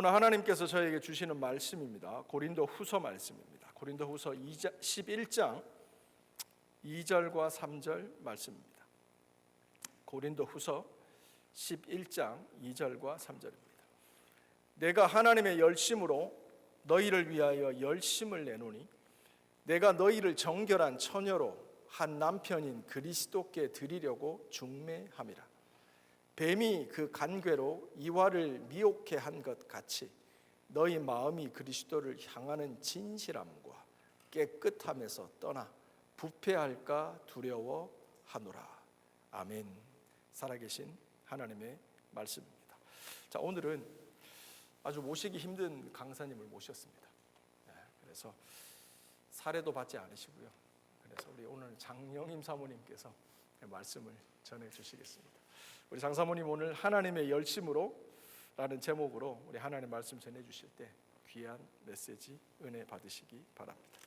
오늘 하나님께서 저에게 주시는 말씀입니다. 고린도 후서 말씀입니다. 고린도 후서 11장 2절과 3절 말씀입니다. 고린도 후서 11장 2절과 3절입니다. 내가 하나님의 열심으로 너희를 위하여 열심을 내노니 내가 너희를 정결한 처녀로 한 남편인 그리스도께 드리려고 중매함이라. 뱀이 그 간괴로 이와를 미혹해 한 것 같이 너희 마음이 그리스도를 향하는 진실함과 깨끗함에서 떠나 부패할까 두려워하노라. 아멘. 살아계신 하나님의 말씀입니다. 자, 오늘은 아주 모시기 힘든 강사님을 모셨습니다. 그래서 사례도 받지 않으시고요. 그래서 우리 오늘 장영임 사모님께서 말씀을 전해 주시겠습니다. 우리 장 사모님 오늘 하나님의 열심으로 라는 제목으로 우리 하나님 말씀 전해 주실 때 귀한 메시지 은혜 받으시기 바랍니다.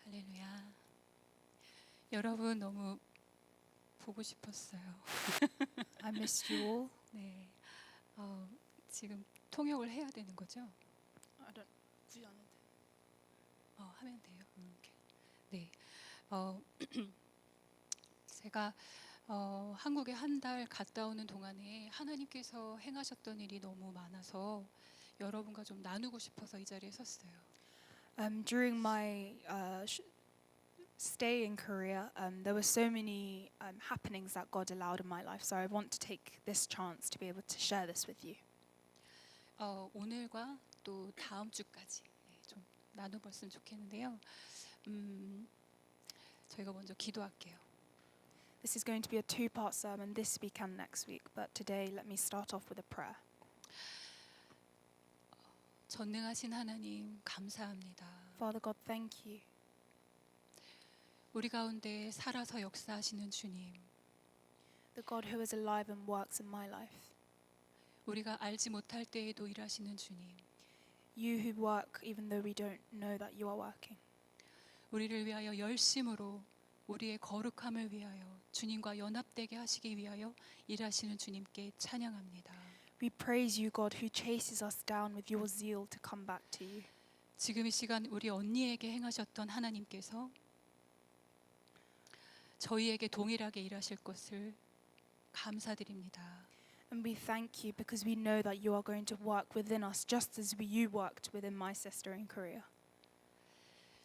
할렐루야. 여러분 너무 보고 싶었어요. I missed you all. 네, 지금 통역을 해야 되는 거죠? I don't. 굳이 안 해도 돼. 하면 돼요. 오케이. 네, 제가 한국에 한 달 갔다 오는 동안에 하나님께서 행하셨던 일이 너무 많아서 여러분과 좀 나누고 싶어서 이 자리에 섰어요. During my stay in Korea, there were so many happenings that God allowed in my life. So I want to take this chance to be able to share this with you. 오늘과 또 다음 주까지 좀 나눠봤으면 좋겠는데요. 저희가 먼저 기도할게요. This is going to be a two-part sermon this week and next week. But today, let me start off with a prayer. 전능하신 하나님 감사합니다. Father God, thank you. 우리 가운데 살아서 역사하시는 주님, The God who is alive and works in my life. 우리가 알지 못할 때에도 일하시는 주님, You who work even though we don't know that you are working. 우리를 위하여 열심으로 우리의 거룩함을 위하여 주님과 연합되게 하시기 위하여 일하시는 주님께 찬양합니다. We praise you, God, who chases us down with your zeal to come back to you. 지금 이 시간 우리 언니에게 행하셨던 하나님께서 저희에게 동일하게 일하실 것을 감사드립니다. And we thank you because we know that you are going to work within us just as you worked within my sister in Korea.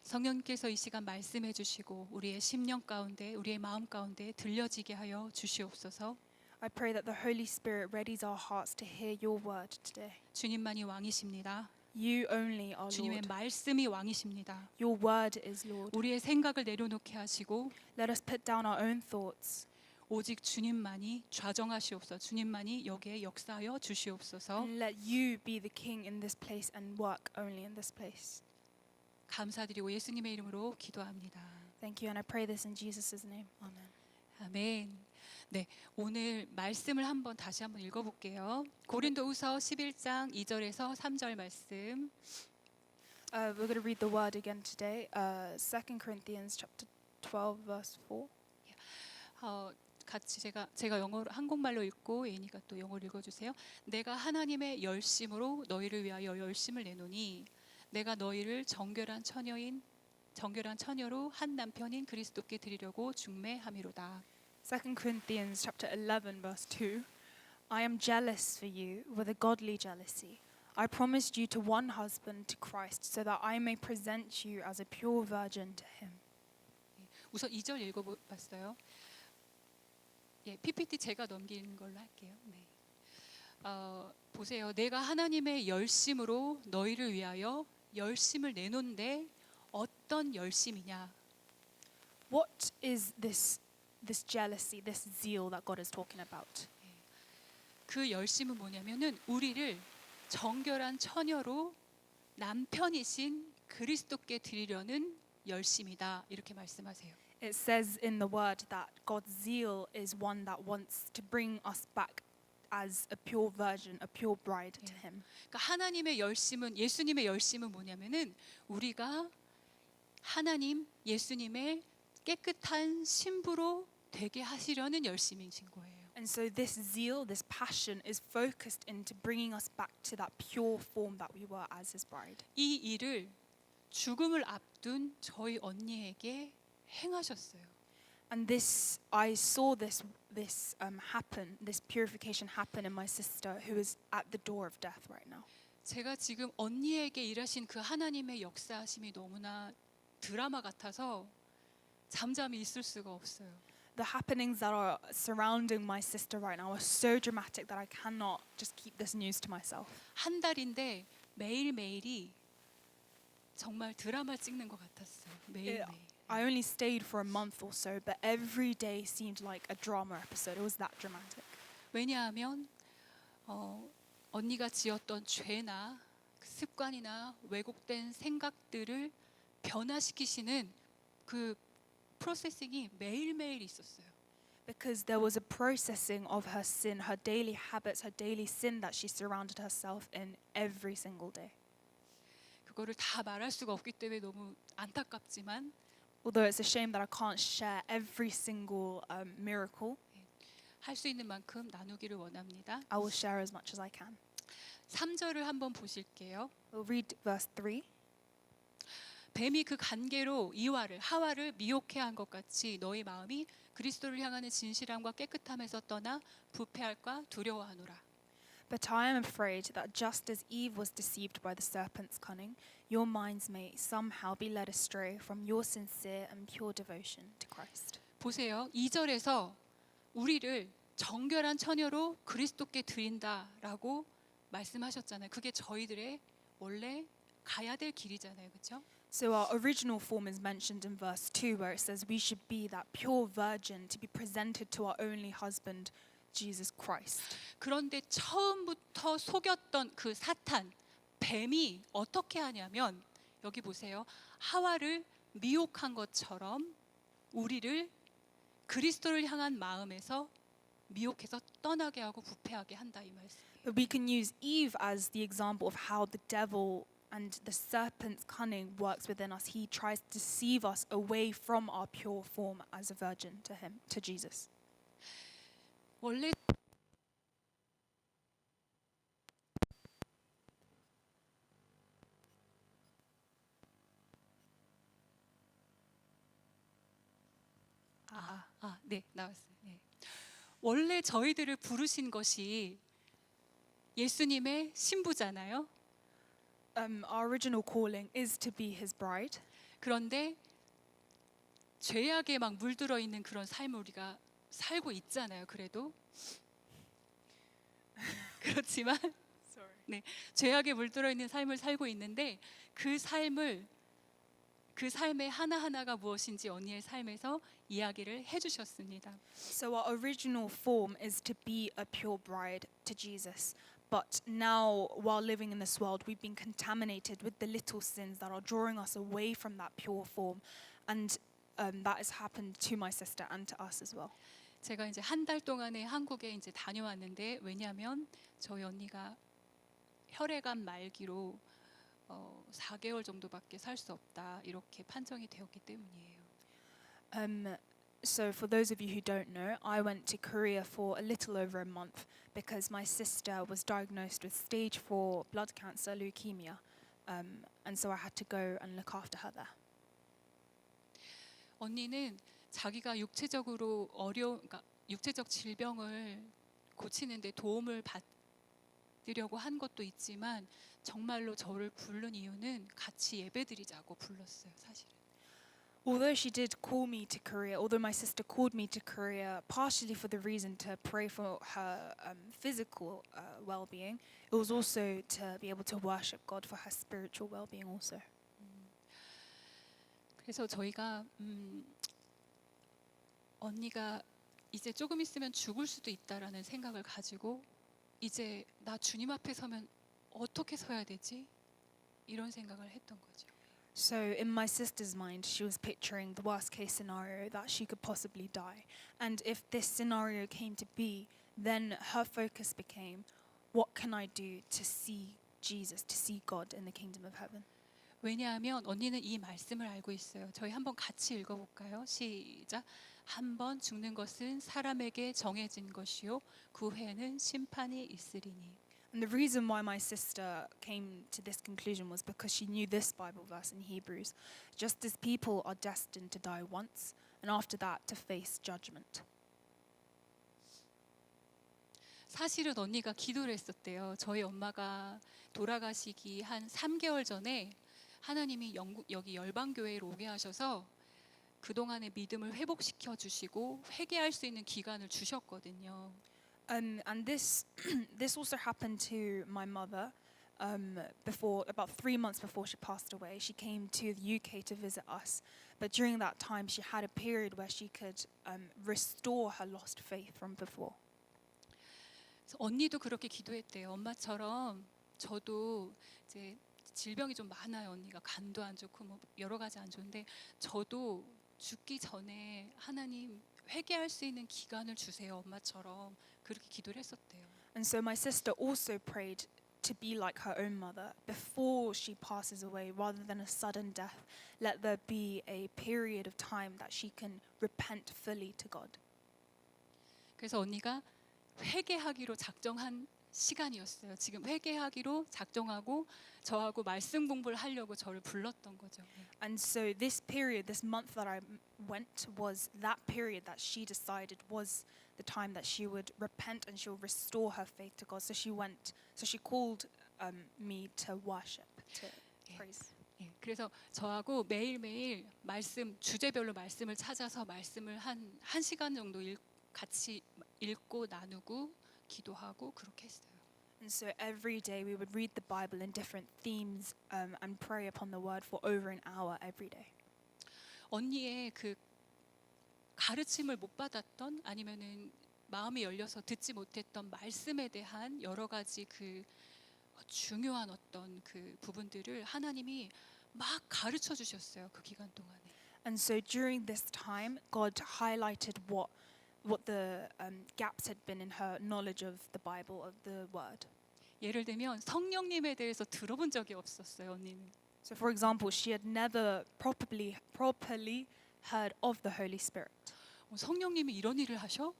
성령께서 이 시간 말씀해 주시고 우리의 심령 가운데 우리의 마음 가운데 들려지게 하여 주시옵소서. I pray that the Holy Spirit readies our hearts to hear your word today. 주님만이 왕이십니다. You only are 주님의 Lord. 말씀이 왕이십니다. Your word is Lord. 우리의 생각을 내려놓게 하시고 Let us put down our own thoughts. 오직 주님만이 좌정하시옵소서. 주님만이 여기에 역사하여 주시옵소서. And let you be the king in this place and work only in this place. 감사드리고 예수님의 이름으로 기도합니다. Thank you, and I pray this in Jesus' name. Amen. 아멘. 네, 오늘 말씀을 다시 한번 읽어볼게요. 고린도후서 11장 2절에서 3절 말씀. We're going to read the word again today. 2 Corinthians chapter 12, verse 4. 같이 제가 영어로 한국말로 읽고 예니가 또 영어로 읽어주세요. 내가 하나님의 열심으로 너희를 위하여 열심을 내노니 내가 너희를 정결한 처녀로 한 남편인 그리스도께 드리려고 중매함이로다. 2 Corinthians chapter 11 verse 2. I am jealous for you with a godly jealousy. I promised you to one husband, to Christ, so that I may present you as a pure virgin to him. 우선 2절 읽어봤어요. PPT 제가 넘기는 걸로 할게요. 네. 보세요. 내가 하나님의 열심으로 너희를 위하여 열심을 내놓는데 어떤 열심이냐? What is this jealousy, this zeal that God is talking about? 그 열심은 뭐냐면은 우리를 정결한 처녀로 남편이신 그리스도께 드리려는 열심이다. 이렇게 말씀하세요. It says in the word that God's zeal is one that wants to bring us back as a pure virgin, a pure bride to Yeah. him. 그러니까 하나님의 열심은 예수님의 열심은 뭐냐면은 우리가 하나님 예수님의 깨끗한 신부로 되게 하시려는 열심이신 거예요. And so this zeal, this passion is focused into bringing us back to that pure form that we were as his bride. 이 일을 죽음을 앞둔 저희 언니에게 행하셨어요. And this, I saw this happen, this purification happen in my sister who is at the door of death right now. 제가 지금 언니에게 일하신 그 하나님의 역사하심이 너무나 드라마 같아서 잠잠히 있을 수가 없어요. The happenings that are surrounding my sister right now are so dramatic that I cannot just keep this news to myself. 한 달인데 매일매일이 정말 드라마 찍는 것 같았어요. 매일매일. I only stayed for a month or so, but every day seemed like a drama episode. It was that dramatic. 왜냐하면 언니가 지었던 죄나 습관이나 왜곡된 생각들을 변화시키시는 그 프로세싱이 매일매일 있었어요. Because there was a processing of her sin, her daily habits, her daily sin that she surrounded herself in every single day. 그거를 다 말할 수가 없기 때문에 너무 안타깝지만 Although it's a shame that I can't share every single miracle, 할 수 있는 만큼 나누기를 원합니다. I will share as much as I can. 3절을 한번 보실게요. We'll read verse 3. 뱀이 그 간계로 이와를 하와를 미혹해 한 것 같이 너희 마음이 그리스도를 향하는 진실함과 깨끗함에서 떠나 부패할까 두려워하노라. But I am afraid that just as Eve was deceived by the serpent's cunning, your minds may somehow be led astray from your sincere and pure devotion to Christ. 보세요. 2절에서 우리를 정결한 처녀로 그리스도께 드린다라고 말씀하셨잖아요. 그게 저희들의 원래 가야 될 길이잖아요. 그렇죠? So our original form is mentioned in verse 2 where it says we should be that pure virgin to be presented to our only husband, Jesus Christ. 그런데 처음부터 속였던 그 사탄, 뱀이 어떻게 하냐면 여기 보세요. 하와를 미혹한 것처럼 우리를 그리스도를 향한 마음에서 미혹해서 떠나게 하고 부패하게 한다 이 말씀이에요. But we can use Eve as the example of how the devil and the serpent's cunning works within us. He tries to deceive us away from our pure form as a virgin to him, to Jesus. 원래 네, 나왔어요. 네. 원래 저희들을 부르신 것이 예수님의 신부잖아요. Our original calling is to be his bride. 그런데 죄악에 막 물들어 있는 그런 삶을 우리가 살고 있잖아요. 그래도 그렇지만 죄악에 물들어 있는 삶을 살고 있는데 그 삶의 하나하나가 무엇인지 언니의 삶에서 이야기를 해주셨습니다. So our original form is to be a pure bride to Jesus. But now, while living in this world, we've been contaminated with the little sins that are drawing us away from that pure form. And that has happened to my sister and to us as well. 제가 이제 한 달 동안에 한국에 이제 다녀왔는데 왜냐하면 저희 언니가 혈액암 말기로 4개월 정도밖에 살 수 없다 이렇게 판정이 되었기 때문이에요. So for those of you who don't know, I went to Korea for a little over a month because my sister was diagnosed with stage 4 blood cancer, leukemia. And so I had to go and look after her there. 언니는 자기가 육체적으로 그러니까 육체적 질병을 고치는데 도움을 받으려고 한 것도 있지만 정말로 저를 부른 이유는 같이 예배드리자고 불렀어요, 사실은. Although she did call me to Korea, although my sister called me to Korea partially for the reason to pray for her physical well-being, it was also to be able to worship God for her spiritual well-being also. 그래서 저희가 언니가 이제 조금 있으면 죽을 수도 있다라는 생각을 가지고 이제 나 주님 앞에 서면 어떻게 서야 되지? 이런 생각을 했던 거죠. So in my sister's mind, she was picturing the worst case scenario that she could possibly die. And if this scenario came to be, then her focus became, what can I do to see Jesus, to see God in the kingdom of heaven? 왜냐하면 언니는 이 말씀을 알고 있어요. 저희 한번 같이 읽어볼까요? 시작. 한 번 죽는 것은 사람에게 정해진 것이요 그 후에는 심판이 있으리니. And the reason why my sister came to this conclusion was because she knew this Bible verse in Hebrews. Just as people are destined to die once, and after that to face judgment. 사실은 언니가 기도를 했었대요. 저희 엄마가 돌아가시기 한 3개월 전에 하나님이 여기 열방교회로 오게 하셔서 그동안의 믿음을 회복시켜 주시고 회개할 수 있는 기간을 주셨거든요. And this this also happened to my mother. Before about 3 months before she passed away, she came to the UK to visit us. But during that time, she had a period where she could restore her lost faith from before. 그래서 언니도 그렇게 기도했대요. 엄마처럼 저도 이제 질병이 좀 많아요. 언니가 간도 안 좋고 뭐 여러 가지 안 좋은데 저도 죽기 전에 하나님 회개할 수 있는 기간을 주세요. 엄마처럼 그렇게 기도를 했었대요. And so my sister also prayed to be like her own mother before she passes away, rather than a sudden death. Let there be a period of time that she can repent fully to God. 그래서 언니가 회개하기로 작정한 시간이었어요. 지금 회개하기로 작정하고 저하고 말씀 공부를 하려고 저를 불렀던 거죠. And so this period, this month that I went, was that period that she decided was the time that she would repent and she'll restore her faith to God. So she went. So she called me to worship, to praise. 예, 그래서 저하고 매일매일 말씀 주제별로 말씀을 찾아서 말씀을 한 1시간 정도 같이 읽고 나누고 기도하고 그렇게 했어요. And so every day we would read the Bible in different themes and pray upon the word for over an hour every day. 언니의 그 가르침을 못 받았던 아니면은 마음이 열려서 듣지 못했던 말씀에 대한 여러 가지 그 중요한 어떤 그 부분들을 하나님이 막 가르쳐 주셨어요. 그 기간 동안에. And so during this time, God highlighted what the gaps had been in her knowledge of the Bible, of the Word. 예를 들면 성령님에 대해서 들어본 적이 없었어요, 언니는. So, for example, she had never properly heard of the Holy Spirit. 성령님이 이런 일을 하셔?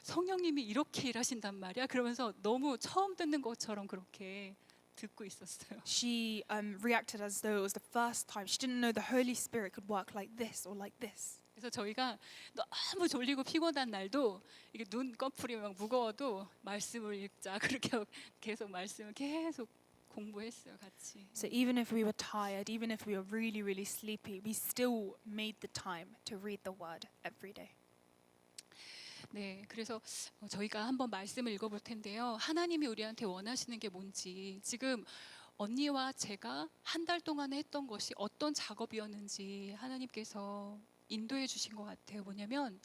성령님이 이렇게 일하신단 말이야? 그러면서 너무 처음 듣는 것처럼 그렇게 듣고 있었어요. She reacted as though it was the first time. She didn't know the Holy Spirit could work like this or like this. 그래서 저희가 너무 졸리고 피곤한 날도 이게 눈 꺼풀이 막 무거워도 말씀을 읽자 그렇게 계속 말씀을 계속 공부했어요, 같이. So even if we were tired, even if we were really, really sleepy, we still made the time to read the Word every day. 네, 그래서 저희가 한번 말씀을 읽어볼 텐데요. 하나님이 우리한테 원하시는 게 뭔지, 지금 언니와 제가 한 달 동안에 했던 것이 어떤 작업이었는지 하나님께서 인도해 주신 것 같아요. 뭐냐면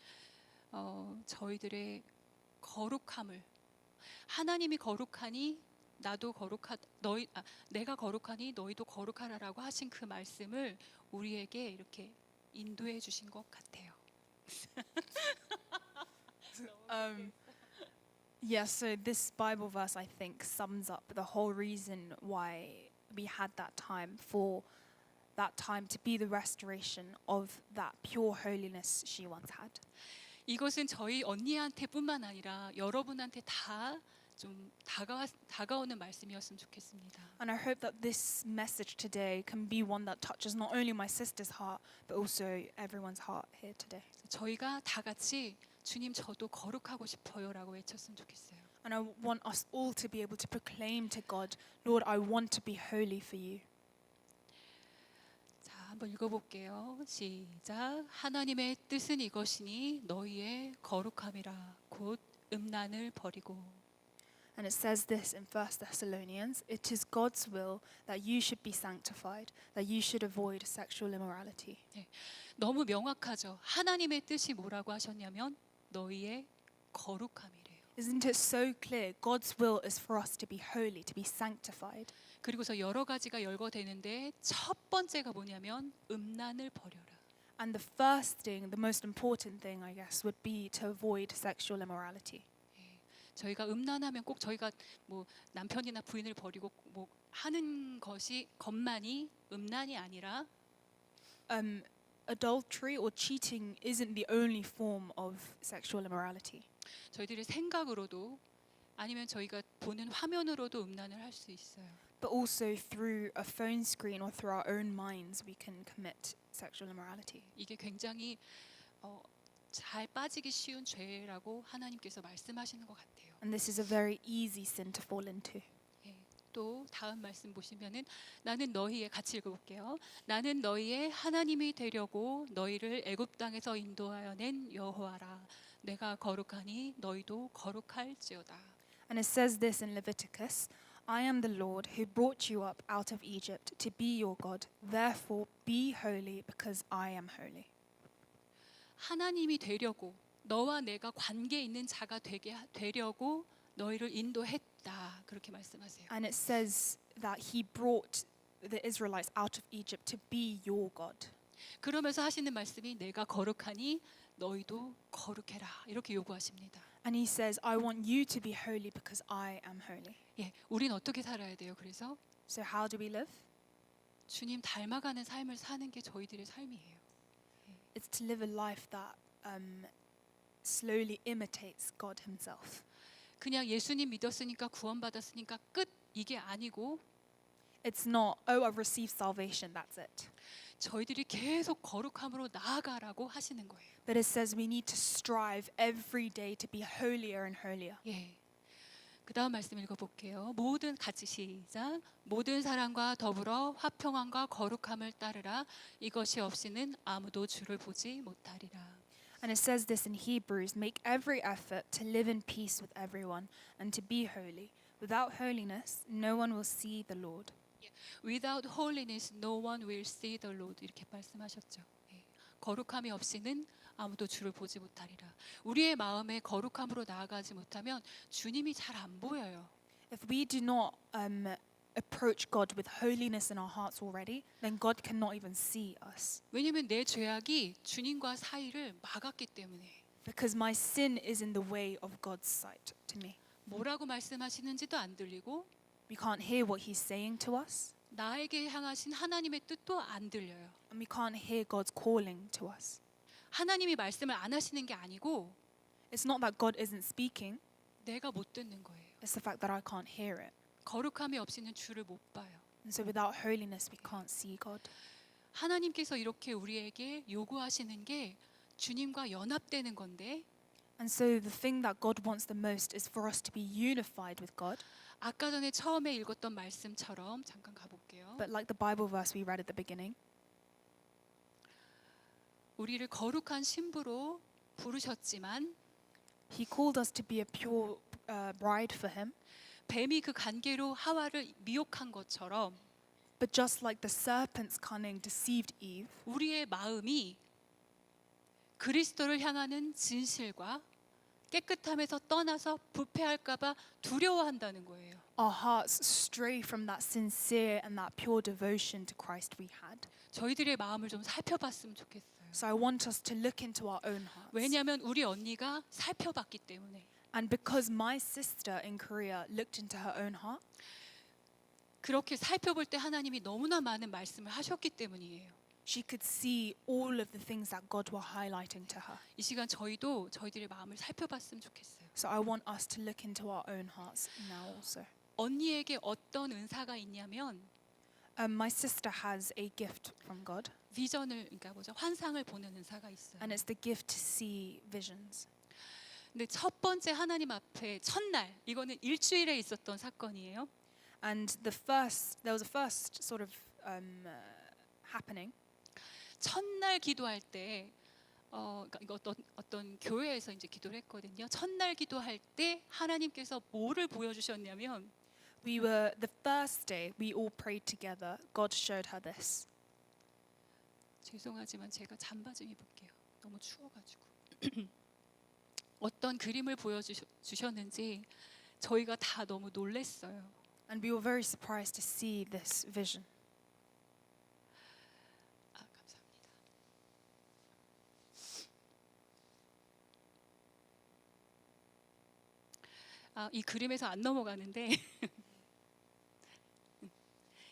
저희들의 거룩함을, 하나님이 거룩하니 나도 내가 거룩하니 너희도 거룩하라라고 하신 그 말씀을 우리에게 이렇게 인도해 주신 것 같아요. Yes, so this Bible verse, I think, sums up the whole reason why we had that time, for that time to be the restoration of that pure holiness she once had. 이것은 저희 언니한테뿐만 아니라 여러분한테 다 좀 다가오는 말씀이었으면 좋겠습니다. And I hope that this message today can be one that touches not only my sister's heart, but also everyone's heart here today. 저희가 다 같이 주님 저도 거룩하고 싶어요라고 외쳤으면 좋겠어요. And I want us all to be able to proclaim to God, Lord, I want to be holy for you. 자, 한번 읽어볼게요. 시작. 하나님의 뜻은 이것이니 너희의 거룩함이라 곧 음란을 버리고. And it says this in 1 Thessalonians, it is God's will that you should be sanctified, that you should avoid sexual immorality. 너무 명확하죠. 하나님의 뜻이 뭐라고 하셨냐면 너희의 거룩함이래요. Isn't it so clear? God's will is for us to be holy, to be sanctified. 그리고서 여러 가지가 열거되는데 첫 번째가 뭐냐면 음란을 버려라. And the first thing, the most important thing, I guess, would be to avoid sexual immorality. 저희가 음란하면 꼭 저희가 뭐 남편이나 부인을 버리고 뭐 하는 것이 것만이 음란이 아니라 Adultery or cheating isn't the only form of sexual immorality. 저희들의 생각으로도 아니면 저희가 보는 화면으로도 음란을 할 수 있어요. But also through a phone screen or through our own minds, we can commit sexual immorality. 이게 굉장히 잘 빠지기 쉬운 죄라고 하나님께서 말씀하시는 것 같아요. And this is a very easy sin to fall into. 예, 또 다음 말씀 보시면은 나는 너희의 같이 읽어볼게요. 나는 너희의 하나님이 되려고 너희를 애굽 땅에서 인도하여 낸 여호와라. 내가 거룩하니 너희도 거룩할지어다. And it says this in Leviticus, I am the Lord who brought you up out of Egypt to be your God. Therefore be holy because I am holy. 하나님이 되려고 너와 내가 관계 있는 자가 되려고 너희를 인도했다. 그렇게 말씀하세요. And it says that he brought the Israelites out of Egypt to be your God. 그러면서 하시는 말씀이 내가 거룩하니 너희도 거룩해라. 이렇게 요구하십니다. And he says, I want you to be holy because I am holy. 예, 우린 어떻게 살아야 돼요? 그래서 So how do we live? 주님 닮아가는 삶을 사는 게 저희들의 삶이에요. It's to live a life that slowly imitates God himself. 그냥 예수님 믿었으니까 구원받았으니까 끝 이게 아니고 It's not, oh, I've received salvation, that's it. 저희들이 계속 거룩함으로 나아가라고 하시는 거예요. But it says we need to strive every day to be holier and holier. 예. 그 다음 말씀 읽어볼게요. 모든 같이 시작. 모든 사람과 더불어 화평함과 거룩함을 따르라. 이것이 없이는 아무도 주를 보지 못하리라. And it says this in Hebrews, make every effort to live in peace with everyone and to be holy. Without holiness, no one will see the Lord. Without holiness, no one will see the Lord. 이렇게 말씀하셨죠. 예. 거룩함이 없이는 아무도 주를 보지 못하리라. 우리의 마음에 거룩함으로 나아가지 못하면 주님이 잘 안 보여요. If we do not approach God with holiness in our hearts already, then God cannot even see us. 왜냐하면 내 죄악이 주님과 사이를 막았기 때문에. Because my sin is in the way of God's sight to me. 뭐라고 말씀하시는지도 안 들리고 We can't hear what he's saying to us, 나에게 향하신 하나님의 뜻도 안 들려요. and we can't hear God's calling to us. 하나님이 말씀을 안 하시는 게 아니고 It's not that God isn't speaking, 내가 못 듣는 거예요. it's the fact that I can't hear it. 거룩함이 없이는 주를 못 봐요. And so without holiness, we can't see God. 하나님께서 이렇게 우리에게 요구하시는 게 주님과 연합되는 건데 And so the thing that God wants the most is for us to be unified with God. 아까 전에 처음에 읽었던 말씀처럼 잠깐 가볼게요. But like the Bible verse we read at the beginning, 우리를 거룩한 신부로 부르셨지만 he called us to be a pure bride for him. 뱀이 그 관계로 하와를 미혹한 것처럼 But just like the serpent's cunning deceived Eve, 우리의 마음이 그리스도를 향하는 진실과 깨끗함에서 떠나서 부패할까봐 두려워한다는 거예요. our hearts stray from that sincere and that pure devotion to Christ we had. 저희들의 마음을 좀 살펴봤으면 좋겠어요. So I want us to look into our own hearts. 왜냐하면 우리 언니가 살펴봤기 때문에. And because my sister in Korea looked into her own heart, 그렇게 살펴볼 때 하나님이 너무나 많은 말씀을 하셨기 때문이에요. she could see all of the things that God were highlighting to her. 이 시간 저희도 저희들의 마음을 살펴봤으면 좋겠어요. So I want us to look into our own hearts now also. 언니에게 어떤 은사가 있냐면 My sister has a gift from God, 비전을 그러니까 뭐죠? 환상을 보는 은사가 있어요. and it's the gift to see visions. 근데 첫 번째 하나님 앞에 첫날 이거는 일주일에 있었던 사건이에요. And there was a first sort of happening. 첫날 기도할 때 그러니까 이거 어떤 교회에서 이제 기도를 했거든요. 첫날 기도할 때 하나님께서 뭐를 보여주셨냐면 The first day we all prayed together. God showed her this. 죄송하지만 제가 잠바 좀 입을게요. 너무 추워가지고 어떤 그림을 보여주셨는지 저희가 다 너무 놀랐어요. And we were very surprised to see this vision. 감사합니다. 이 그림에서 안 넘어가는데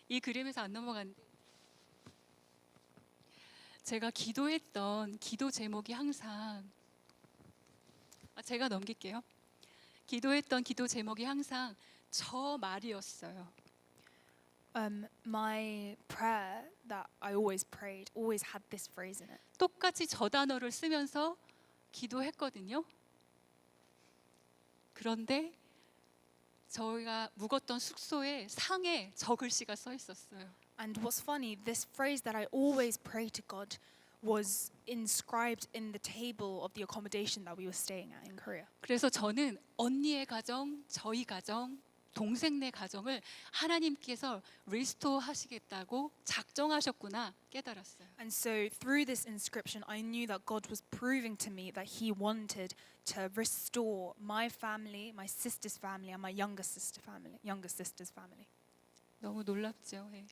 이 그림에서 안 넘어가는데 제가 기도했던 기도 제목이 항상 제가 넘길게요. 기도했던 기도 제목이 항상 저 말이었어요. My prayer that I always prayed always had this phrase in it. 똑같이 저 단어를 쓰면서 기도했거든요. 그런데 저희가 묵었던 숙소에 상에 저 글씨가 써 있었어요. And what's funny, this phrase that I always pray to God was inscribed in the table of the accommodation that we were staying at in Korea. 그래서 저는 언니의 가정, 저희 가정, 동생네 가정을 하나님께서 리스토어 하시겠다고 작정하셨구나 깨달았어요. And so through this inscription, I knew that God was proving to me that He wanted to restore my family, my sister's family, and my younger sister's family. 너무 놀랍죠. 예.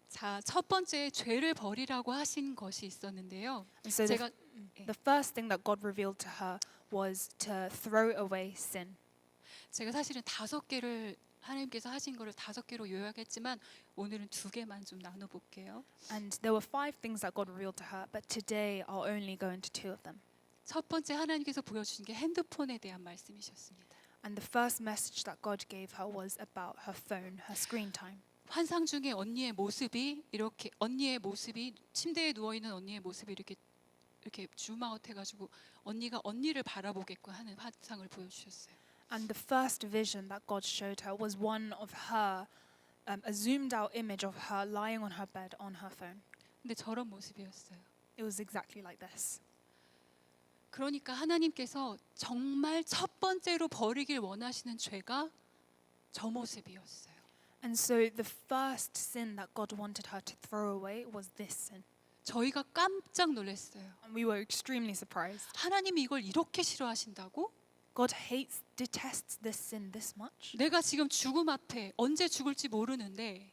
자, 첫 번째 죄를 버리라고 하신 것이 있었는데요. And so 제가 the first thing that God revealed to her was to throw away sin. 제가 사실은 5개를 하나님께서 하신 거를 5개로 요약했지만 오늘은 2개만 좀 나눠 볼게요. And there were 5 things that God revealed to her, but today I'll only go into 2 of them. 첫 번째 하나님께서 보여주신 게 핸드폰에 대한 말씀이셨습니다. And the first message that God gave her was about her phone, her screen time. 환상 중에 언니의 모습이 이렇게 침대에 누워 있는 언니의 모습이 이렇게 줌아웃 해가지고 언니가 언니를 바라보게끔 하는 환상을 보여주셨어요. And the first vision that God showed her was one of her, a zoomed out image of her lying on her bed on her phone. 근데 저런 모습이었어요. It was exactly like this. 그러니까 하나님께서 정말 첫 번째로 버리길 원하시는 죄가 저 모습이었어요. And so the first sin that God wanted her to throw away was this sin. 저희가 깜짝 놀랐어요. And we were extremely surprised. 하나님이 이걸 이렇게 싫어하신다고? God detests this sin this much? 내가 지금 죽음 앞에 언제 죽을지 모르는데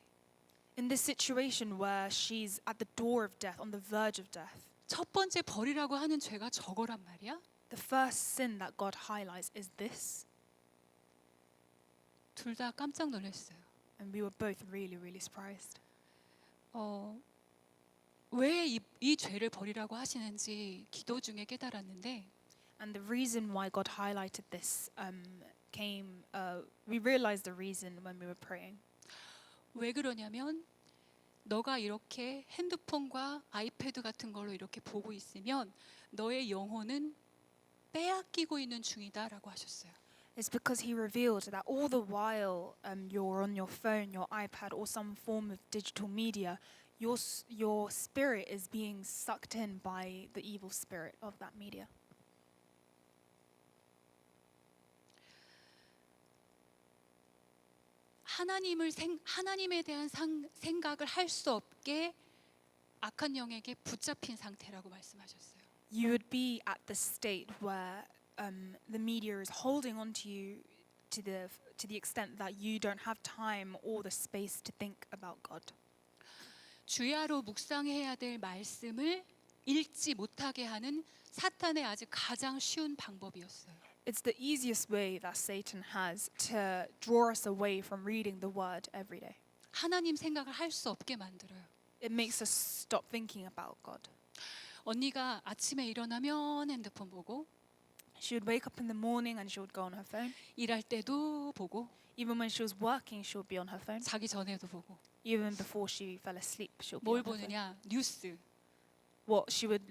In this situation where she's at the door of death, on the verge of death, 첫 번째 버리라고 하는 죄가 저거란 말이야? the first sin that God highlights is this. 둘 다 깜짝 놀랐어요. And we were both really, really surprised. 왜 이 죄를 버리라고 하시는지 기도 중에 깨달았는데 And the reason why God highlighted this we realized the reason when we were praying. 왜 그러냐면 너가 이렇게 핸드폰과 아이패드 같은 걸로 이렇게 보고 있으면 너의 영혼은 빼앗기고 있는 중이다라고 하셨어요. It's because He revealed that all the while you're on your phone, your iPad, or some form of digital media, your spirit is being sucked in by the evil spirit of that media. 하나님에 대한 생각을 할 수 없게 악한 영에게 붙잡힌 상태라고 말씀하셨어요. You would be at the state where the media is holding on to you to the extent that you don't have time or the space to think about God. 주야로 묵상해야 될 말씀을 읽지 못하게 하는 사탄의 아주 가장 쉬운 방법이었어요. It's the easiest way that Satan has to draw us away from reading the word every day. 하나님 생각을 할 수 없게 만들어요. It makes us stop thinking about God. 언니가 아침에 일어나면 핸드폰 보고 She would wake up in the morning and she would go on her phone. 일할 때도 보고 Even when she was working, she would be on her phone. 자기 전에도 보고 Even before she fell asleep, she'll be 뭘 on her phone. 보느냐? 뉴스, What she would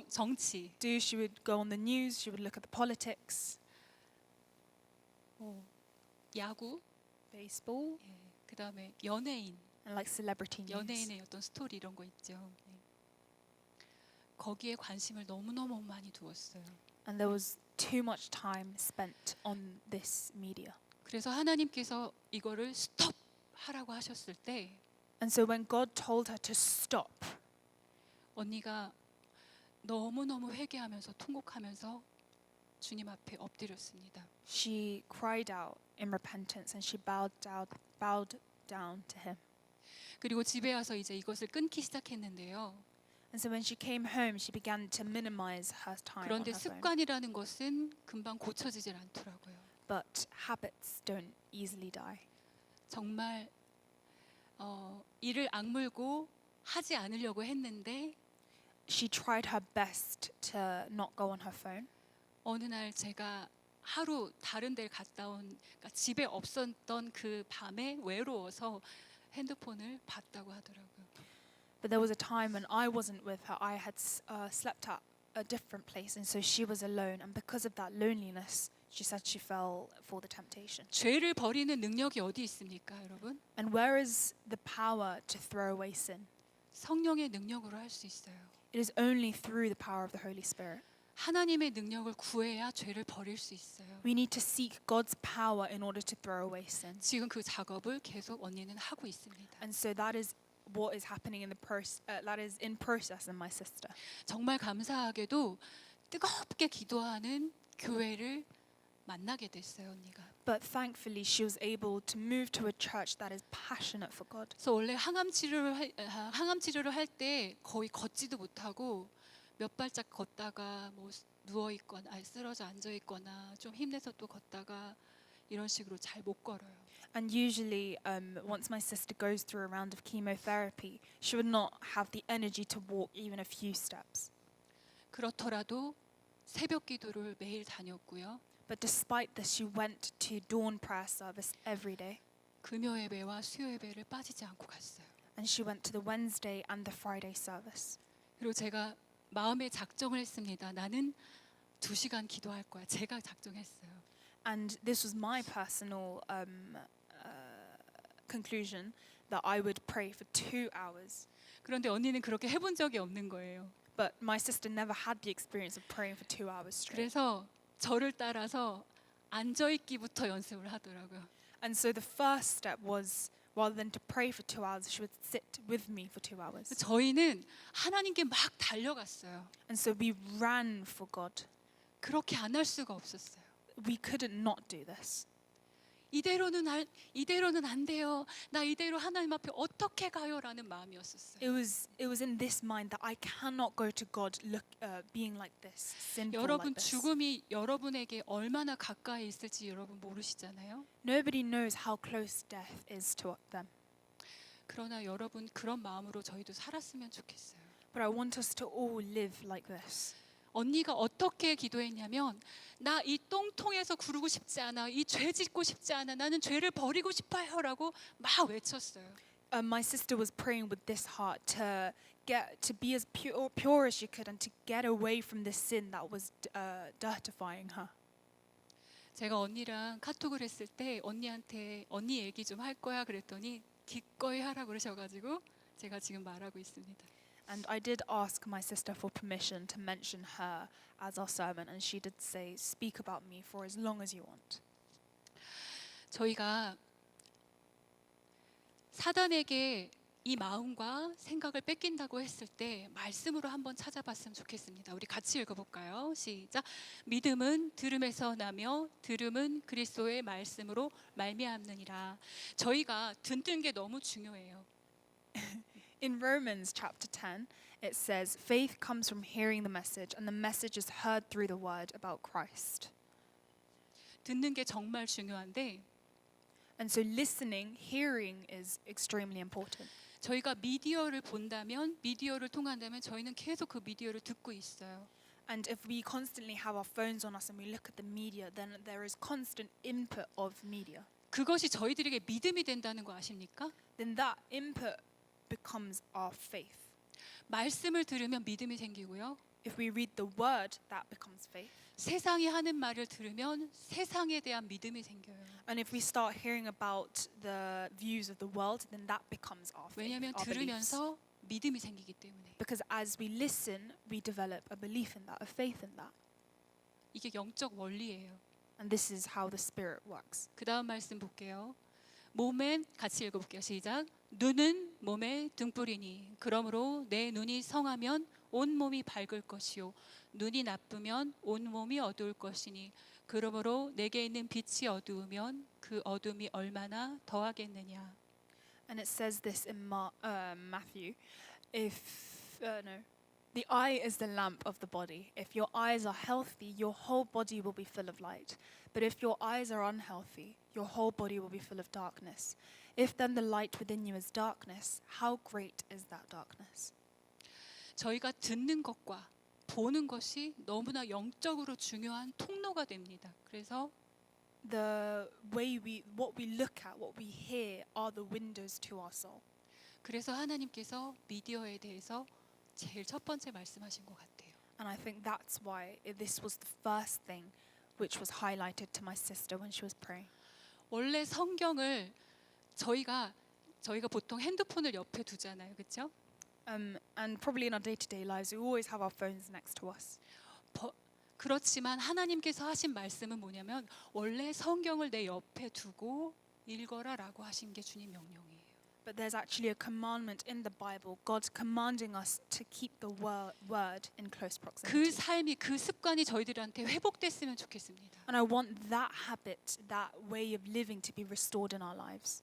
정치, do, she would go on the news, she would look at the politics, 야구, baseball, 그다음에 연예인, and like celebrity news. 연예인의 어떤 스토리 이런 거 있죠. 거기에 관심을 너무너무 많이 두었어요. And there was too much time spent on this media. 그래서 하나님께서 이거를 스톱 하라고 하셨을 때 And so when God told her to stop, 언니가 너무너무 회개하면서 통곡하면서 주님 앞에 엎드렸습니다. she cried out in repentance and she bowed down to him. 그리고 집에 와서 이제 이것을 끊기 시작했는데요. And so when she came home, she began to minimize her time on 그런데 her phone. 습관이라는 것은 금방 고쳐지질 않더라고요. but habits don't easily die. 정말 이를 악물고 하지 않으려고 했는데 She tried her best to not go on her phone. 어느 날 제가 하루 다른 데를 갔다 온 그러니까 집에 없었던 그 밤에 외로워서 핸드폰을 봤다고 하더라고요. But there was a time when I wasn't with her. I had slept at a different place, and so she was alone. And because of that loneliness, she said she fell for the temptation. 죄를 버리는 능력이 어디 있습니까, 여러분? And where is the power to throw away sin? 성령의 능력으로 할 수 있어요. It is only through the power of the Holy Spirit. 하나님의 능력을 구해야 죄를 버릴 수 있어요. We need to seek God's power in order to throw away sin. 지금 그 작업을 계속 언니는 하고 있습니다. And so that is what is happening in the that is in process in my sister. 정말 감사하게도 뜨겁게 기도하는 교회를 만나게 됐어요, 언니가. But thankfully, she was able to move to a church that is passionate for God. 그래서 원래 항암 치료를 할 때 거의 걷지도 못하고 몇 발짝 걷다가 뭐 누워 있거나 쓰러져 앉아 있거나 좀 힘내서 또 걷다가 이런 식으로 잘 못 걸어요. And usually, once my sister goes through a round of chemotherapy, she would not have the energy to walk even a few steps. 그렇더라도 새벽 기도를 매일 다녔고요. But despite this, she went to dawn prayer service every day, 금요 예배와 수요 예배를 빠지지 않고 갔어요. and she went to the Wednesday and the Friday service. 그리고 제가 마음에 작정을 했습니다. 나는 2시간 기도할 거야. 제가 작정했어요. And this was my personal conclusion that I would pray for 2 hours. 그런데 언니는 그렇게 해본 적이 없는 거예요. But my sister never had the experience of praying for 2 hours straight. 그래서 저를 따라서 앉아 있기부터 연습을 하더라고요. And so the first step was, rather than to pray for 2 hours, she would sit with me for 2 hours. 저희는 하나님께 막 달려갔어요. And so we ran for God. 그렇게 안 할 수가 없었어요. We couldn't not do this. 이대로는 안 돼요. 나 이대로 하나님 앞에 어떻게 가요라는 마음이었었어요. It was in this mind that I cannot go to God being like this, sinful 여러분 like this. 죽음이 여러분에게 얼마나 가까이 있을지 여러분 모르시잖아요. Nobody knows how close death is to them. 그러나 여러분 그런 마음으로 저희도 살았으면 좋겠어요. But I want us to all live like this. 언니가 어떻게 기도했냐면 나 이 똥통에서 구르고 싶지 않아. 이 죄 짓고 싶지 않아. 나는 죄를 버리고 싶어요라고 막 외쳤어요. My sister was praying with this heart to be as pure as she could and to get away from this sin that was dirtifying her. 제가 언니랑 카톡을 했을 때 언니한테 언니 얘기 좀 할 거야 그랬더니 기꺼이 하라고 그러셔가지고 제가 지금 말하고 있습니다. And I did ask my sister for permission to mention her as our servant, and she did say, "Speak about me for as long as you want." 저희가 사단에게 이 마음과 생각을 뺏긴다고 했을 때 말씀으로 한번 찾아봤으면 좋겠습니다. 우리 같이 읽어볼까요? 시작. 믿음은 들음에서 나며 들음은 그리스도의 말씀으로 말미암느니라. 저희가 듣는 게 너무 중요해요. In Romans chapter 10, it says, "Faith comes from hearing the message, and the message is heard through the word about Christ." 듣는 게 정말 중요한데 And so listening, hearing is extremely important. 저희가 미디어를 본다면 미디어를 통한다면 저희는 계속 그 미디어를 듣고 있어요. And if we constantly have our phones on us and we look at the media, then there is constant input of media. 그것이 저희들에게 믿음이 된다는 거 아십니까? Then that input becomes our faith. 말씀을 들으면 믿음이 생기고요. If we read the word, that becomes faith. 세상이 하는 말을 들으면 세상에 대한 믿음이 생겨요. And if we start hearing about the views of the world, then that becomes our faith, 왜냐하면 our beliefs. 들으면서 믿음이 생기기 때문에. Because as we listen, we develop a belief in that, a faith in that. 이게 영적 원리예요. And this is how the Spirit works. 그 다음 말씀 볼게요. 몸엔 같이 읽어볼게요. 시작. 눈은 몸의 등불이니 그러므로 내 눈이 성하면 온 몸이 밝을 것이요 눈이 나쁘면 온 몸이 어두울 것이니 그러므로 내게 있는 빛이 어두우면 그 어둠이 얼마나 더하겠느냐. And it says this in Matthew. The eye is the lamp of the body. If your eyes are healthy, your whole body will be full of light. But if your eyes are unhealthy, your whole body will be full of darkness. If then the light within you is darkness, how great is that darkness? 저희가 듣는 것과 보는 것이 너무나 영적으로 중요한 통로가 됩니다. 그래서 What we look at, what we hear are the windows to our soul. 그래서 하나님께서 미디어에 대해서 제일 첫 번째 말씀하신 것 같아요. And I think that's why this was the first thing which was highlighted to my sister when she was praying. 원래 성경을 저희가 보통 핸드폰을 옆에 두잖아요. 그렇죠? And probably in our day-to-day lives, we always have our phones next to us. 그렇지만 하나님께서 하신 말씀은 뭐냐면 원래 성경을 내 옆에 두고 읽어라라고 하신 게 주님 명령이에요. But there's actually a commandment in the Bible. God's commanding us to keep the word in close 그 proximity. 삶이 그 습관이 저희들한테 회복됐으면 좋겠습니다. And I want that habit, that way of living to be restored in our lives.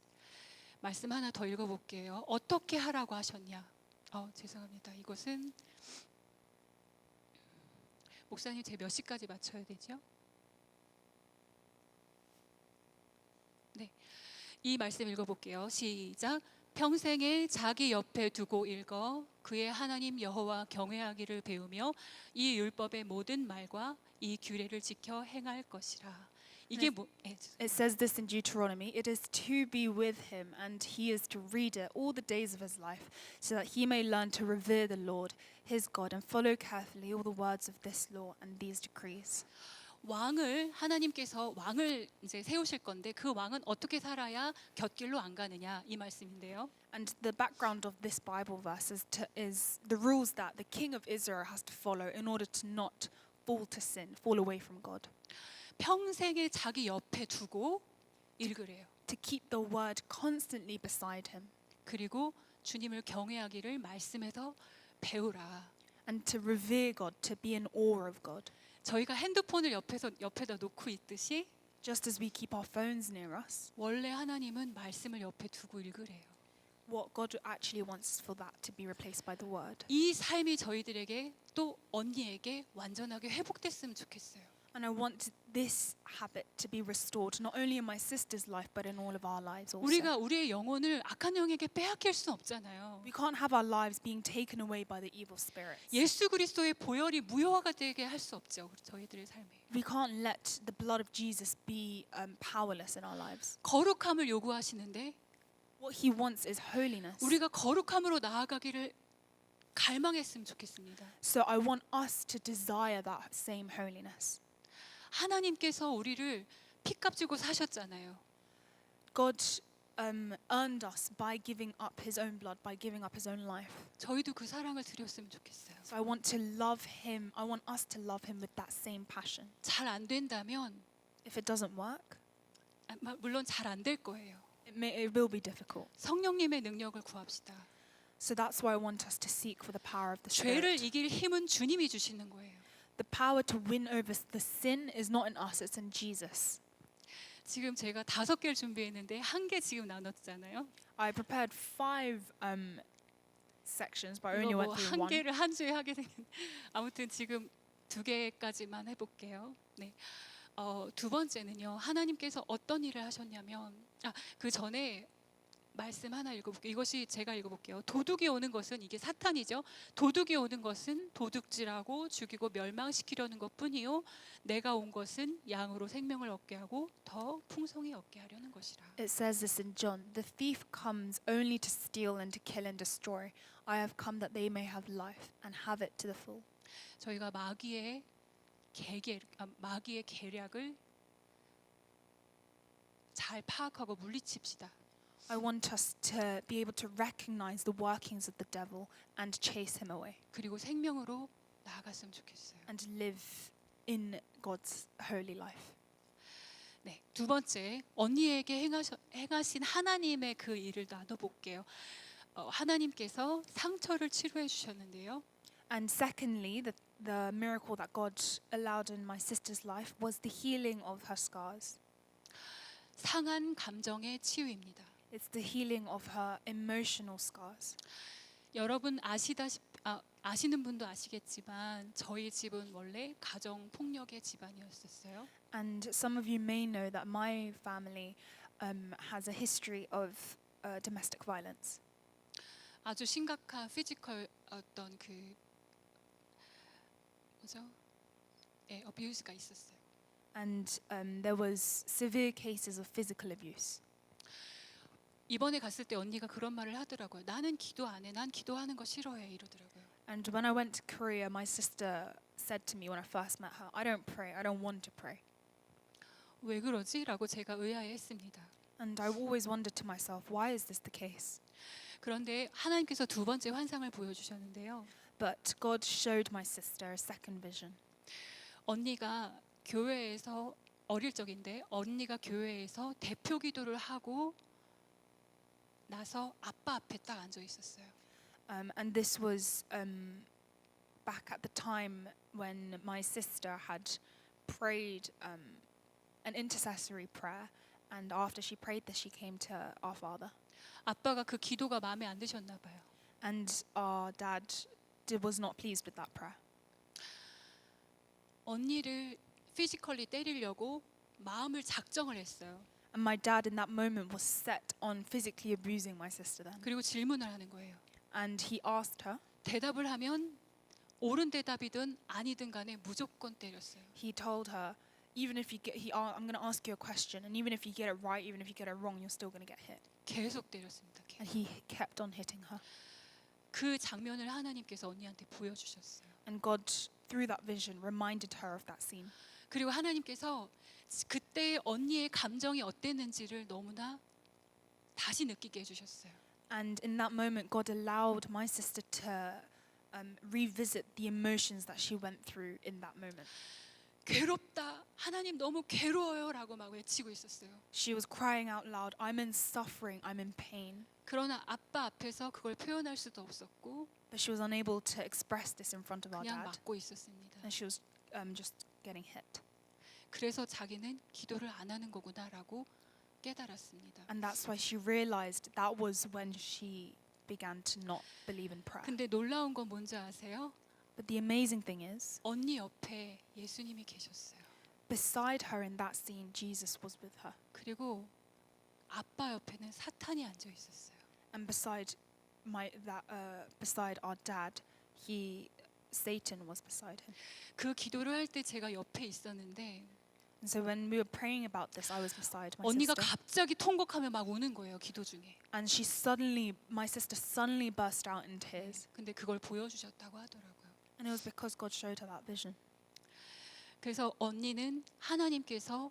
말씀 하나 더 읽어볼게요. 어떻게 하라고 하셨냐? 죄송합니다. 이것은 목사님 제 몇 시까지 맞춰야 되죠? 네, 이 말씀 읽어볼게요. 시작. 평생에 자기 옆에 두고 읽어 그의 하나님 여호와 경외하기를 배우며 이 율법의 모든 말과 이 규례를 지켜 행할 것이라. 이게 It says this in Deuteronomy, it is to be with him and he is to read it all the days of his life so that he may learn to revere the Lord his God and follow carefully all the words of this law and these decrees. 하나님께서 왕을 이제 세우실 건데 그 왕은 어떻게 살아야 곁길로 안 가느냐 이 말씀인데요. And the background of this Bible verse is the rules that the king of Israel has to follow in order to not fall to sin, fall away from God. 평생에 자기 옆에 두고 읽으래요. To keep the word constantly beside him. 그리고 주님을 경외하기를 말씀에서 배우라. And to revere God, to be in awe of God. 저희가 핸드폰을 옆에다 놓고 있듯이 Just as we keep our phones near us, 원래 하나님은 말씀을 옆에 두고 읽으래요. what God actually wants is for that to be replaced by the word. 이 삶이 저희들에게 또 언니에게 완전하게 회복됐으면 좋겠어요. And I want this habit to be restored not only in my sister's life but in all of our lives also. 우리가 우리의 영혼을 악한 영에게 빼앗길 수는 없잖아요. We can't have our lives being taken away by the evil spirits. 예수 그리스도의 보혈이 무효화가 되게 할 수 없죠. 저희들의 삶에. We can't let the blood of Jesus be powerless in our lives. 거룩함을 요구하시는데 What he wants is holiness. 우리가 거룩함으로 나아가기를 갈망했으면 좋겠습니다. So I want us to desire that same holiness. 하나님께서 우리를 피값 주고 사셨잖아요. God earned us by giving up his own blood, by giving up his own life. 저희도 그 사랑을 드렸으면 좋겠어요. So I want to love him. I want us to love him with that same passion. 잘 안 된다면 If it doesn't work, 물론 잘 안 될 거예요. it will be difficult. 성령님의 능력을 구합시다. So that's why I want us to seek for the power of the 죄를 Spirit. 이길 힘은 주님이 주시는 거예요. The power to win over the sin is not in us, it's in Jesus. 지금 제가 5개를 준비했는데 1개 지금 나눴잖아요. I prepared 5 sections, but I only 이거 went 뭐 through 한 one. 개를 한 주에 하게 되는 아무튼 지금 2개까지만 해볼게요. 네. 두 번째는요. 하나님께서 어떤 일을 하셨냐면 그 전에 말씀 하나 읽어볼게요. 이것이 제가 읽어볼게요. 도둑이 오는 것은 이게 사탄이죠. 도둑이 오는 것은 도둑질하고 죽이고 멸망시키려는 것뿐이요. 내가 온 것은 양으로 생명을 얻게 하고 더 풍성히 얻게 하려는 것이라. It says this in John, the thief comes only to steal and to kill and destroy. I have come that they may have life and have it to the full. 저희가 마귀의 계략을 잘 파악하고 물리칩시다. I want us to be able to recognize the workings of the devil and chase him away 그리고 생명으로 나아갔으면 좋겠어요. and live in God's holy life. 네, 두 번째 언니에게 행하신 하나님의 그 일을 나눠볼게요. 하나님께서 상처를 치료해 주셨는데요. And secondly, the miracle that God allowed in my sister's life was the healing of her scars. 상한 감정의 치유입니다. It's the healing of her emotional scars. 여러분 아시는 분도 아시겠지만 저희 집은 원래 가정 폭력의 집안이었었어요. And some of you may know that my family has a history of domestic violence. 아주 심각한 피지컬 어떤 그 뭐죠? 예, 어뷰스가 있었어요. And there was severe cases of physical abuse. 이번에 갔을 때 언니가 그런 말을 하더라고요. 나는 기도 안 해. 난 기도하는 거 싫어해. 이러더라고요. And when I went to Korea, my sister said to me when I first met her, I don't pray, I don't want to pray. 왜 그러지? 라고 제가 의아해했습니다. And I always wondered to myself, why is this the case? 그런데 하나님께서 두 번째 환상을 보여주셨는데요. But God showed my sister a second vision. 언니가 교회에서 어릴 적인데 언니가 교회에서 대표 기도를 하고 나서 아빠 앞에 딱 앉아 있었어요. And this was back at the time when my sister had prayed an intercessory prayer. And after she prayed this, she came to our father. 아빠가 그 기도가 마음에 안 드셨나 봐요. And our dad was not pleased with that prayer. 언니를 피지컬리 때리려고 마음을 작정을 했어요. And my dad in that moment was set on physically abusing my sister then. 그리고 질문을 하는 거예요. And he asked her, 대답을 하면 옳은 대답이든 아니든 간에 무조건 때렸어요. he told her, even if you get, I'm going to ask you a question, and even if you get it right, even if you get it wrong, you're still going to get hit. 계속 때렸습니다. And he kept on hitting her. 그 장면을 하나님께서 언니한테 보여주셨어요. And God, through that vision, reminded her of that scene. 그리고 하나님께서 그때 언니의 감정이 어땠는지를 너무나 다시 느끼게 해주셨어요. And in that moment, God allowed my sister to revisit the emotions that she went through in that moment. 괴롭다. 하나님 너무 괴로워요라고 막 외치고 있었어요. She was crying out loud, I'm in suffering, I'm in pain. 그러나 아빠 앞에서 그걸 표현할 수도 없었고 But she was unable to express this in front of our 그냥 dad. 맞고 있었습니다. And she was just getting hit. 그래서 자기는 기도를 안 하는 거구나라고 깨달았습니다. And that's why she realized that was when she began to not believe in prayer. 근데 놀라운 건 뭔지 아세요? But the amazing thing is, 언니 옆에 예수님이 계셨어요. beside her in that scene, Jesus was with her. 그리고 아빠 옆에는 사탄이 앉아 있었어요. And beside our dad, Satan was beside him. 그 기도를 할 때 제가 옆에 있었는데 And so when we were praying about this, I was beside my 언니가 sister. 갑자기 통곡하며 막 우는 거예요. 기도 중에. And my sister suddenly burst out in tears. 근데 그걸 보여주셨다고 하더라고요. And it was because God showed her that vision. 그래서 언니는 하나님께서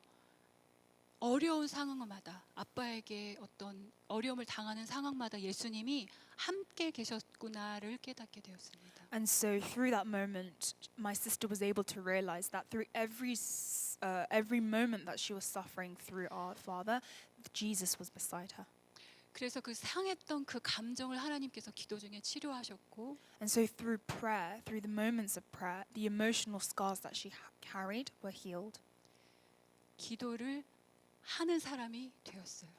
어려운 상황마다 아빠에게 어떤 어려움을 당하는 상황마다 예수님이 함께 계셨구나를 깨닫게 되었습니다. And so through that moment, my sister was able to realize that through every moment that she was suffering through our father, Jesus was beside her. 그래서 그 상했던 그 감정을 하나님께서 기도 중에 치료하셨고 And so through prayer, through the moments of prayer, the emotional scars that she carried were healed. 기도를 하는 사람이 되었어요.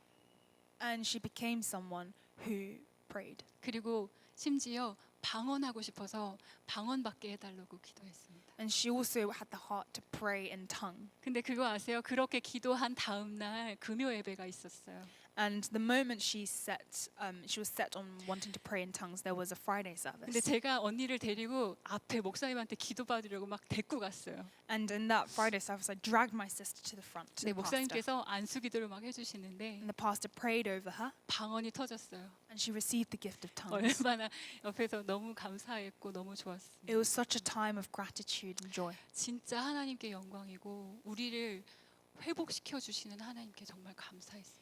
And she became someone who prayed. 그리고 심지어 방언하고 싶어서 방언받게 해달라고 기도했습니다. And she also had the heart to pray in tongue. 근데 그거 아세요? 그렇게 기도한 다음 날 금요 예배가 있었어요. And the moment she was set on wanting to pray in tongues, there was a Friday 근데 service. 제가 언니를 데리고 앞에 목사님한테 기도 받으려고 막 데리고 갔어요. And in that Friday service, I dragged my sister to the front to 네, the pastor. 목사님께서 안수 기도를 막 해주시는데 And the pastor prayed over her, 방언이 터졌어요. and she received the gift of tongues. 얼마나 옆에서 너무 감사했고 너무 좋았습니다. It was such a time of gratitude and joy. 진짜 하나님께 영광이고 우리를 회복시켜 주시는 하나님께 정말 감사했습니다.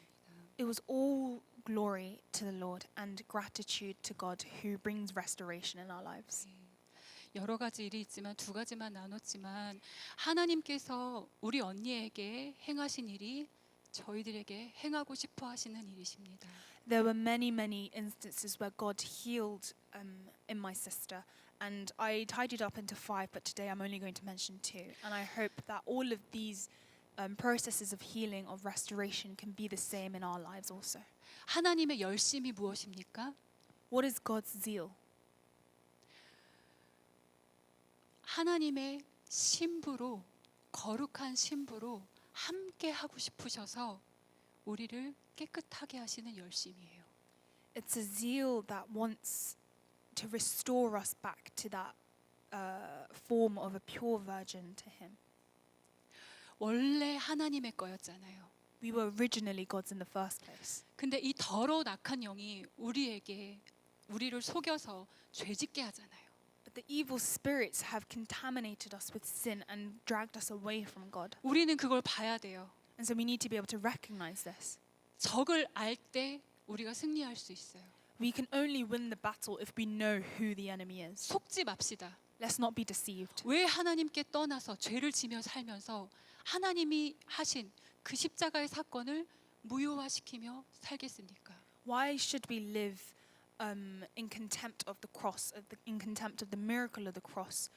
It was all glory to the Lord and gratitude to God who brings restoration in our lives. 여러 가지 일이 있지만 두 가지만 나눴지만 하나님께서 우리 언니에게 행하신 일이 저희들에게 행하고 싶어 하시는 일이십니다. There were many instances where God healed in my sister, and I tidied up into 5, but today I'm only going to mention 2. And I hope that all of these processes of healing, of restoration, can be the same in our lives also. 하나님의 열심이 무엇입니까? What is God's zeal? 하나님의 신부로, 거룩한 신부로 함께 하고 싶으셔서 우리를 깨끗하게 하시는 열심이에요. It's a zeal that wants to restore us back to that form of a pure virgin to Him. 원래 하나님의 거였잖아요. We were originally God's in the first place. 근데 이 더러운 악한 영이 우리를 속여서 죄짓게 하잖아요. But the evil spirits have contaminated us with sin and dragged us away from God. 우리는 그걸 봐야 돼요. And so we need to be able to recognize this. 적을 알 때 우리가 승리할 수 있어요. We can only win the battle if we know who the enemy is. 속지 맙시다. Let's not be deceived. 왜 하나님께 떠나서 죄를 지며 살면서 하나님이 하신 그 십자가의 사건을 무효화시키며 살겠습니까? Why should we live in contempt of the cross, in contempt of the miracle of the cross,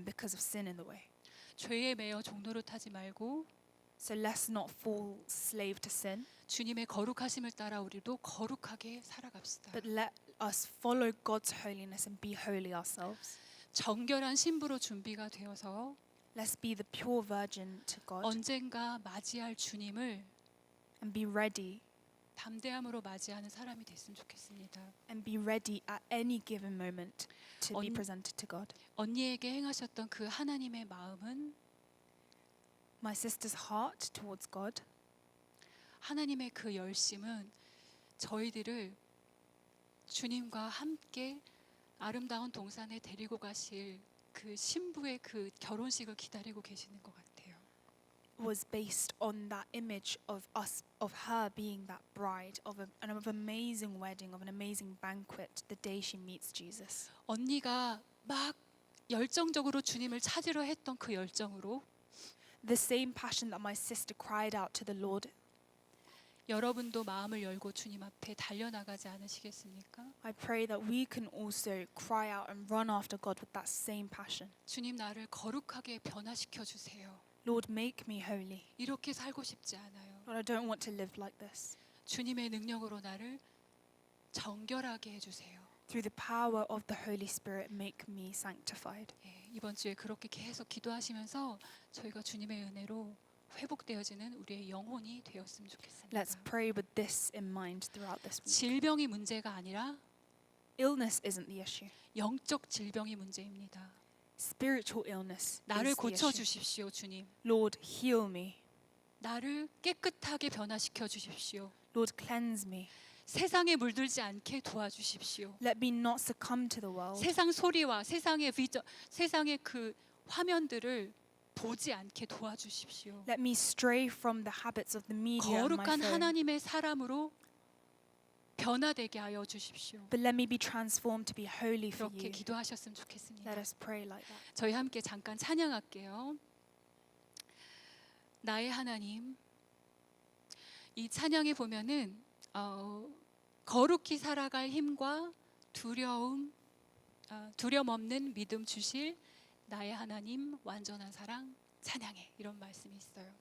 because of sin in the way? 죄에 매여 종노릇 하지 말고 So let's not fall slave to sin, 주님의 거룩하심을 따라 우리도 거룩하게 살아갑시다. but let us follow God's holiness and be holy ourselves. 정결한 신부로 준비가 되어서 Let's be the pure virgin to God 언젠가 맞이할 주님을 and be ready 담대함으로 맞이하는 사람이 됐으면 좋겠습니다. and be ready at any given moment to be 언- presented to God. 언니에게 행하셨던 그 하나님의 마음은 My sister's heart towards God, 하나님의 그 열심은 저희들을 주님과 함께 아름다운 동산에 데리고 가실 그 신부의 그 결혼식을 기다리고 계시는 것 같아요. was based on that image of us, of her being that bride of an amazing wedding, of an amazing banquet, the day she meets Jesus. 언니가 막 열정적으로 주님을 찾으려 했던 그 열정으로 The same passion that my sister cried out to the Lord. 여러분도 마음을 열고 주님 앞에 달려나가지 않으시겠습니까? I pray that we can also cry out and run after God with that same passion. 주님 나를 거룩하게 변화시켜 주세요. Lord, make me holy. 이렇게 살고 싶지 않아요. Lord, I don't want to live like this. 주님의 능력으로 나를 정결하게 해주세요. Through the power of the Holy Spirit, make me sanctified. 예, 이번 주에 그렇게 계속 기도하시면서 저희가 주님의 은혜로 회복되어지는 우리의 영혼이 되었으면 좋겠습니다. Let's pray with this in mind throughout this week. 질병이 문제가 아니라 Illness isn't the issue. 영적 질병이 문제입니다. Spiritual illness 나를 is the 고쳐 issue. 주십시오, 주님. Lord, heal me. 나를 깨끗하게 변화시켜 주십시오. Lord, cleanse me. 세상에 물들지 않게 도와주십시오. Let me not succumb to the world. 세상 소리와 세상의 그 화면들을 보지 않게 도와주십시오. Let me stray from the habits of the media and my 거룩한 phone. 하나님의 사람으로 변화되게 하여 주십시오. But let me be transformed to be holy for 그렇게 you. 기도하셨으면 좋겠습니다. Let us pray like that. 저희 함께 잠깐 찬양할게요. 나의 하나님. 이 찬양에 보면은 거룩히 살아갈 힘과 두려움 없는 믿음 주실 나의 하나님 완전한 사랑 찬양해 이런 말씀이 있어요.